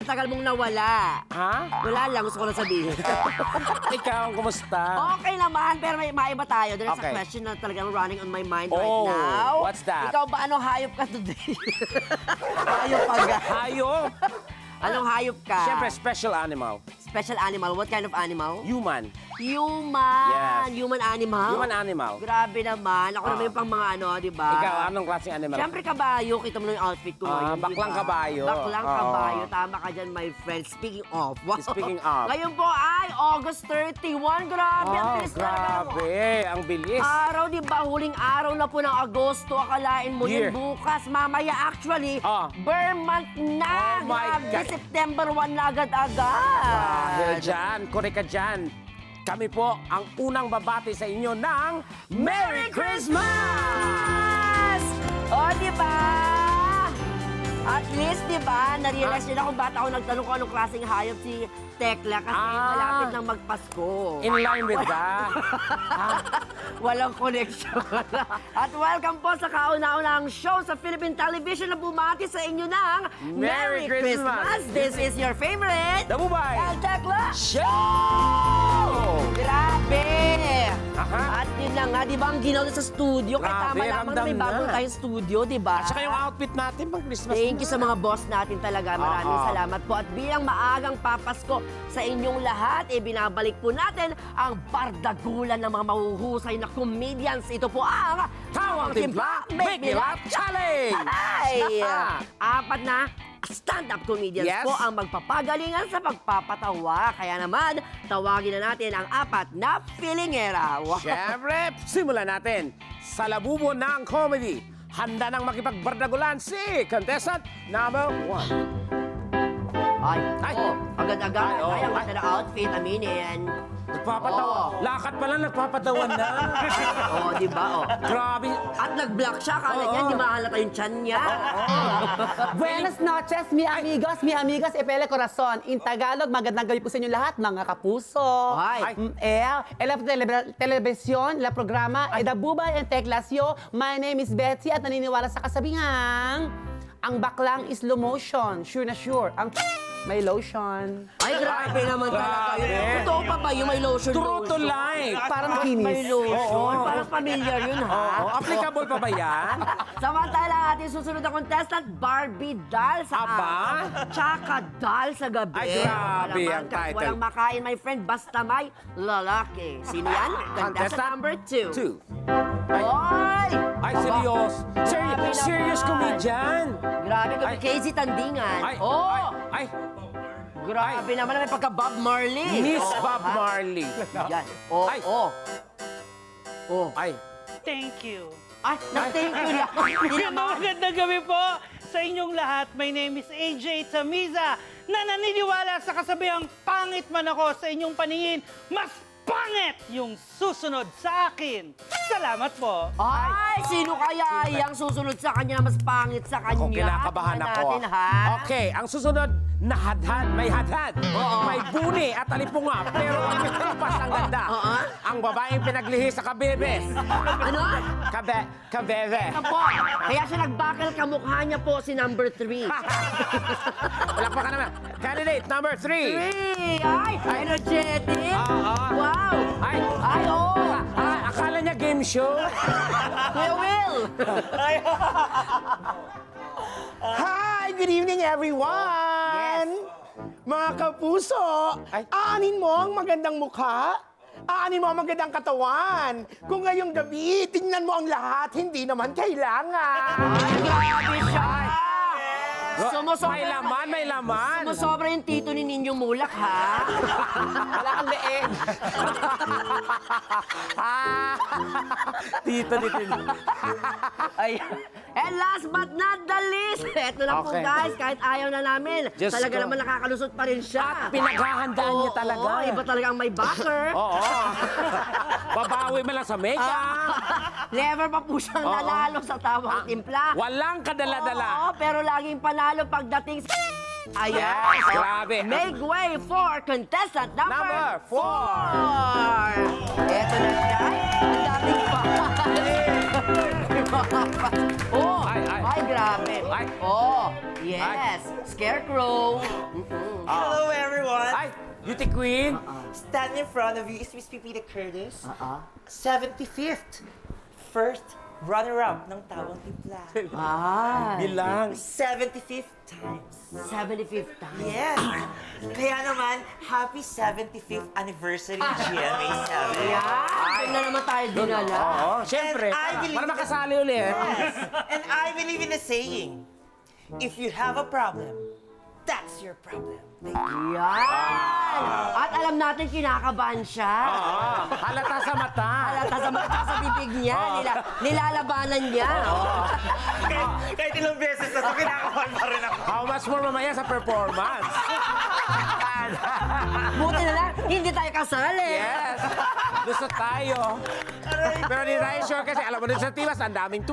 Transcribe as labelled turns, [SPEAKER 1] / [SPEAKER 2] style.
[SPEAKER 1] tagal mong nawala.
[SPEAKER 2] Ha?
[SPEAKER 1] Wala lang, gusto ko lang sabihin.
[SPEAKER 2] Ikaw, kumusta?
[SPEAKER 1] Okay naman, pero may maiba tayo. There's a
[SPEAKER 2] Okay.
[SPEAKER 1] question na talagang running on my mind
[SPEAKER 2] Oh,
[SPEAKER 1] right now.
[SPEAKER 2] what's that?
[SPEAKER 1] Ikaw ba, anong hayop ka today? Hayop ka ga?
[SPEAKER 2] Hayop?
[SPEAKER 1] Anong hayop ka?
[SPEAKER 2] Siyempre, special animal.
[SPEAKER 1] Special animal. What kind of animal?
[SPEAKER 2] Human.
[SPEAKER 1] Human.
[SPEAKER 2] Yes.
[SPEAKER 1] Human animal?
[SPEAKER 2] Human animal.
[SPEAKER 1] Grabe naman. Ako naman yung pang mga ano, di ba?
[SPEAKER 2] Ikaw, anong klaseng animal?
[SPEAKER 1] Siyempre kabayo. Kita mo na yung outfit ko ngayon, di
[SPEAKER 2] baklang
[SPEAKER 1] ba?
[SPEAKER 2] kabayo.
[SPEAKER 1] Baklang
[SPEAKER 2] Oo.
[SPEAKER 1] kabayo. Tama ka dyan, my friend. Speaking of. Wow.
[SPEAKER 2] Speaking of.
[SPEAKER 1] Ngayon po ay August 31. Grabe. Ang bilis talaga.
[SPEAKER 2] grabe. Ang bilis.
[SPEAKER 1] Araw, di ba? Huling araw na po ng Agosto. Akalain mo
[SPEAKER 2] Year.
[SPEAKER 1] yun bukas. Mamaya actually, Burr month na.
[SPEAKER 2] Oh my
[SPEAKER 1] Grabe,
[SPEAKER 2] God.
[SPEAKER 1] September 1 na agad-agad.
[SPEAKER 2] Grabe dyan. Correct ka dyan. Kami po ang unang babati sa inyo ng Merry Christmas!
[SPEAKER 1] O, di ba? At least, di ba, na-realize nila kung ba't ako nagtanong kung anong klaseng hayop si Tekla kasi malapit nang magpasko.
[SPEAKER 2] In line with that.
[SPEAKER 1] Walang connection. At welcome po sa kauna-unahang show sa Philippine Television na bumati sa inyo ng
[SPEAKER 2] Merry Christmas!
[SPEAKER 1] This is your favorite,
[SPEAKER 2] Dabubay!
[SPEAKER 1] El Tekla
[SPEAKER 2] Show!
[SPEAKER 1] Grabe!
[SPEAKER 2] Aha.
[SPEAKER 1] At yun na nga, di ba, ang ginaw na sa studio. Kaya
[SPEAKER 2] Grabe,
[SPEAKER 1] tama lamang na may
[SPEAKER 2] ramdam
[SPEAKER 1] bagong
[SPEAKER 2] na.
[SPEAKER 1] tayong studio, di ba?
[SPEAKER 2] At saka yung outfit natin pang Christmas.
[SPEAKER 1] Thank you sa mga boss natin talaga. Maraming
[SPEAKER 2] Oo.
[SPEAKER 1] salamat po. At bilang maagang papasko sa inyong lahat, binabalik po natin ang bardagulan ng mga mahuhusay na comedians. Ito po ang
[SPEAKER 2] Tawang Timpla, Make Me Laugh Challenge!
[SPEAKER 1] Ay! Apat na stand-up comedians
[SPEAKER 2] Yes.
[SPEAKER 1] po ang magpapagalingan sa pagpapatawa. Kaya naman, tawagin na natin ang apat na filingera. Wow.
[SPEAKER 2] Siyempre, simulan natin sa labubo ng comedy. Handa nang makipagbardagulan si contestant number 1.
[SPEAKER 1] Ay,
[SPEAKER 2] Ay.
[SPEAKER 1] agad-agad.
[SPEAKER 2] Ay, oh.
[SPEAKER 1] Ay, ang ganda ng outfit, aminin.
[SPEAKER 2] Nagpapatawa.
[SPEAKER 1] Oo.
[SPEAKER 2] Lakad pa lang, nagpapatawa na.
[SPEAKER 1] Oo, di ba? Oh.
[SPEAKER 2] Grabe.
[SPEAKER 1] At nag-block siya, kala niya,
[SPEAKER 2] Oo.
[SPEAKER 1] hindi mahalata yung tiyan niya.
[SPEAKER 3] Buenas noches, mi amigas, e pele corazon. In Tagalog, magandang gabi po sa inyo lahat, mga kapuso.
[SPEAKER 1] Ay.
[SPEAKER 3] La telebisyon, la programa, Dabubay and Teklasyo. My name is Betsy at naniniwala sa kasabihan, ang baklang is slow motion. Sure na sure. Ang may lotion.
[SPEAKER 1] Ay, grabe naman talaga
[SPEAKER 2] Grabe.
[SPEAKER 1] yun. Totoo pa ba yung may lotion?
[SPEAKER 2] True to
[SPEAKER 1] lotion?
[SPEAKER 2] life.
[SPEAKER 3] Parang
[SPEAKER 1] May
[SPEAKER 3] kinis.
[SPEAKER 1] lotion? Parang familiar yun, ha?
[SPEAKER 2] Oo, applicable pa ba yan?
[SPEAKER 1] Samantala, ating susunod na contestant, Barbie Doll sa
[SPEAKER 2] Aba?
[SPEAKER 1] araw, tsaka Doll sa gabi.
[SPEAKER 2] Ay, grabe
[SPEAKER 1] Walang
[SPEAKER 2] ang title.
[SPEAKER 1] Walang makain, my friend, basta may lalaki. Sino yan? Contestant number 2.
[SPEAKER 2] 2.
[SPEAKER 1] Ay!
[SPEAKER 2] Ay, serious.
[SPEAKER 1] Grabe
[SPEAKER 2] Serious
[SPEAKER 1] naman.
[SPEAKER 2] comedian.
[SPEAKER 1] Grabe,
[SPEAKER 2] Ay.
[SPEAKER 1] Casey Tandingan.
[SPEAKER 2] Ay,
[SPEAKER 1] Oh!
[SPEAKER 2] ay,
[SPEAKER 1] Grabe naman, may pagka Bob Marley.
[SPEAKER 2] Miss
[SPEAKER 1] Oh,
[SPEAKER 2] Bob
[SPEAKER 1] ha?
[SPEAKER 2] Marley.
[SPEAKER 1] Yan. Oh,
[SPEAKER 2] Ay.
[SPEAKER 1] oh. Oh.
[SPEAKER 2] Ay,
[SPEAKER 4] Thank you.
[SPEAKER 1] Ay, na-thank you lang. Hindi naman.
[SPEAKER 4] Magandang gabi po sa inyong lahat. My name is AJ Tamiza na naniniwala sa kasabihang pangit man ako sa inyong paningin, mas pangit yung susunod sa akin. Salamat po.
[SPEAKER 1] Ay, sino kaya yung susunod sa kanya na mas pangit sa kanya?
[SPEAKER 2] ako kinakabahan
[SPEAKER 1] Tingnan
[SPEAKER 2] ako.
[SPEAKER 1] natin, ha?
[SPEAKER 2] Okay, ang susunod na hadhad. May hadhad. May buni at alipunga. Pero ang pas ang ganda.
[SPEAKER 1] Oo.
[SPEAKER 2] Ang babaeng pinaglihi sa kabebes.
[SPEAKER 1] Ano?
[SPEAKER 2] Kabebe.
[SPEAKER 1] Ito po. Kaya siya nagbakal kamukha niya po si number 3.
[SPEAKER 2] Wala pa ka naman. Candidate number 3.
[SPEAKER 1] 3! Ay, energetic!
[SPEAKER 2] Oo.
[SPEAKER 1] Wow!
[SPEAKER 2] Ay,
[SPEAKER 1] Ay, oh!
[SPEAKER 2] akala niya game show.
[SPEAKER 1] Kuya Will!
[SPEAKER 5] Hi! Good evening, everyone! Mga kapuso, aanin mo ang magandang mukha? Aanin mo ang magandang katawan? Kung ngayong gabi, tingnan mo ang lahat, hindi naman kailangan.
[SPEAKER 1] Ay, grabe siya! Sumusobra.
[SPEAKER 2] May laman, may laman.
[SPEAKER 1] Sumusobra yung tito ni Ninyong Mulak, ha?
[SPEAKER 3] Wala kang leeg.
[SPEAKER 2] Tito ni
[SPEAKER 1] Ay. And last but not the least, eto na po
[SPEAKER 2] Okay.
[SPEAKER 1] guys, kahit ayaw na namin,
[SPEAKER 2] Diyos
[SPEAKER 1] talaga
[SPEAKER 2] ko.
[SPEAKER 1] naman nakakalusot pa rin siya.
[SPEAKER 2] At pinaghahandaan niya talaga.
[SPEAKER 1] Oo, iba talaga ang may backer.
[SPEAKER 2] Oo. Babawi mo lang sa makeup.
[SPEAKER 1] Never pa po siyang nanalo sa Tawang Timpla.
[SPEAKER 2] Walang kadala-dala.
[SPEAKER 1] Oo, pero laging panalo pagdating sa... Ayan.
[SPEAKER 2] Yes, grabe.
[SPEAKER 1] Make way for contestant number
[SPEAKER 2] Number 4.
[SPEAKER 1] 4. Eto na siya. Ang daming pa. Oh,
[SPEAKER 2] Ay, ay.
[SPEAKER 1] ay, grabe.
[SPEAKER 2] Ay.
[SPEAKER 1] Oh, yes. Scarecrow.
[SPEAKER 6] Hello, everyone.
[SPEAKER 2] Ay, beauty queen.
[SPEAKER 6] Standing in front of you is Miss Pipita Curtis,
[SPEAKER 1] Uh-uh.
[SPEAKER 6] 75th first runner-up ng Tawang Timpla.
[SPEAKER 1] Ah,
[SPEAKER 2] Bilang.
[SPEAKER 6] 75th times.
[SPEAKER 1] 75th time.
[SPEAKER 6] Yes. Kaya naman, happy 75th anniversary GMA 7.
[SPEAKER 1] Yan! Doon na naman tayo dinala.
[SPEAKER 2] Oo, syempre.
[SPEAKER 6] And I believe
[SPEAKER 2] Para makasali ulit.
[SPEAKER 6] Yes. And I believe in a saying, if you have a problem, that's your problem.
[SPEAKER 1] Yan! At alam natin, kinakabahan siya.
[SPEAKER 2] Halata sa mata.
[SPEAKER 1] Halata sa mata, sa bibig niya. Nilalabanan niya.
[SPEAKER 6] Kahit ilang beses na ito, kinakabahan pa rin ako.
[SPEAKER 2] How much more mamaya sa performance?
[SPEAKER 1] Buti na lang, hindi tayo kasali.
[SPEAKER 2] Yes. Gusto tayo. Pero hindi tayo sure kasi alam mo din sa Tibas, ang daming